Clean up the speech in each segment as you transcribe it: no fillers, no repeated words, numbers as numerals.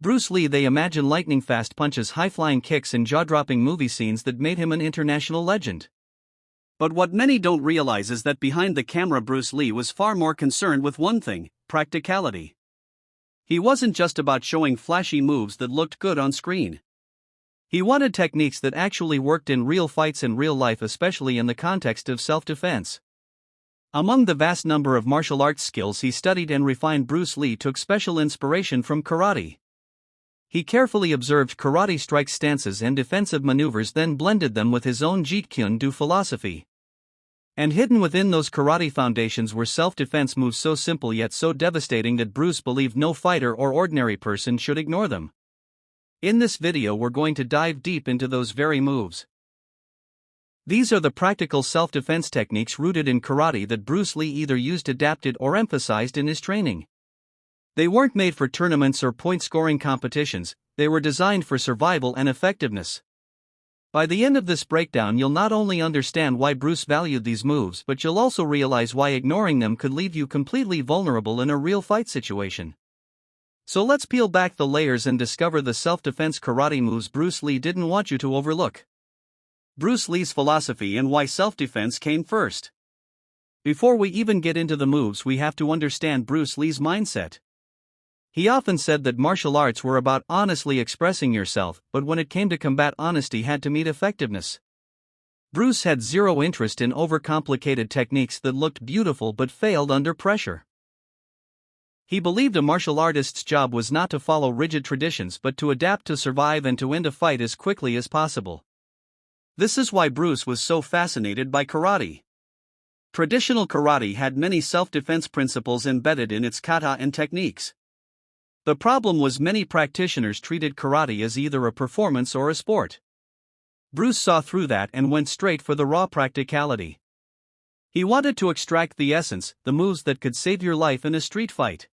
Bruce Lee. They imagine lightning-fast punches, high-flying kicks and jaw-dropping movie scenes that made him an international legend. But what many don't realize is that behind the camera Bruce Lee was far more concerned with one thing: practicality. He wasn't just about showing flashy moves that looked good on screen. He wanted techniques that actually worked in real fights and real life, especially in the context of self-defense. Among the vast number of martial arts skills he studied and refined, Bruce Lee took special inspiration from karate. He carefully observed karate strike stances and defensive maneuvers, then blended them with his own Jeet Kune Do philosophy. And hidden within those karate foundations were self-defense moves so simple yet so devastating that Bruce believed no fighter or ordinary person should ignore them. In this video we're going to dive deep into those very moves. These are the practical self-defense techniques rooted in karate that Bruce Lee either used, adapted, or emphasized in his training. They weren't made for tournaments or point-scoring competitions, they were designed for survival and effectiveness. By the end of this breakdown you'll not only understand why Bruce valued these moves, but you'll also realize why ignoring them could leave you completely vulnerable in a real fight situation. So let's peel back the layers and discover the self-defense karate moves Bruce Lee didn't want you to overlook. Bruce Lee's philosophy and why self-defense came first. Before we even get into the moves, we have to understand Bruce Lee's mindset. He often said that martial arts were about honestly expressing yourself, but when it came to combat, honesty had to meet effectiveness. Bruce had zero interest in overcomplicated techniques that looked beautiful but failed under pressure. He believed a martial artist's job was not to follow rigid traditions but to adapt to survive and to end a fight as quickly as possible. This is why Bruce was so fascinated by karate. Traditional karate had many self-defense principles embedded in its kata and techniques. The problem was many practitioners treated karate as either a performance or a sport. Bruce saw through that and went straight for the raw practicality. He wanted to extract the essence, the moves that could save your life in a street fight.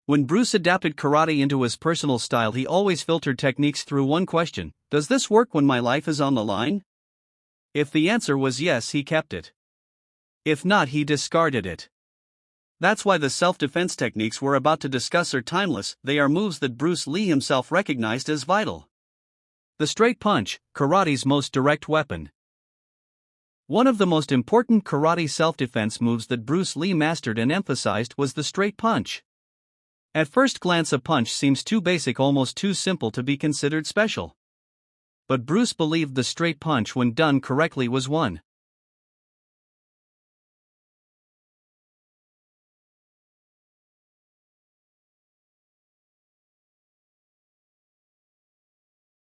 When Bruce adapted karate into his personal style, he always filtered techniques through one question: does this work when my life is on the line? If the answer was yes, he kept it. If not, he discarded it. That's why the self-defense techniques we're about to discuss are timeless. They are moves that Bruce Lee himself recognized as vital. The straight punch, karate's most direct weapon. One of the most important karate self-defense moves that Bruce Lee mastered and emphasized was the straight punch. At first glance, a punch seems too basic, almost too simple to be considered special. But Bruce believed the straight punch, when done correctly, was one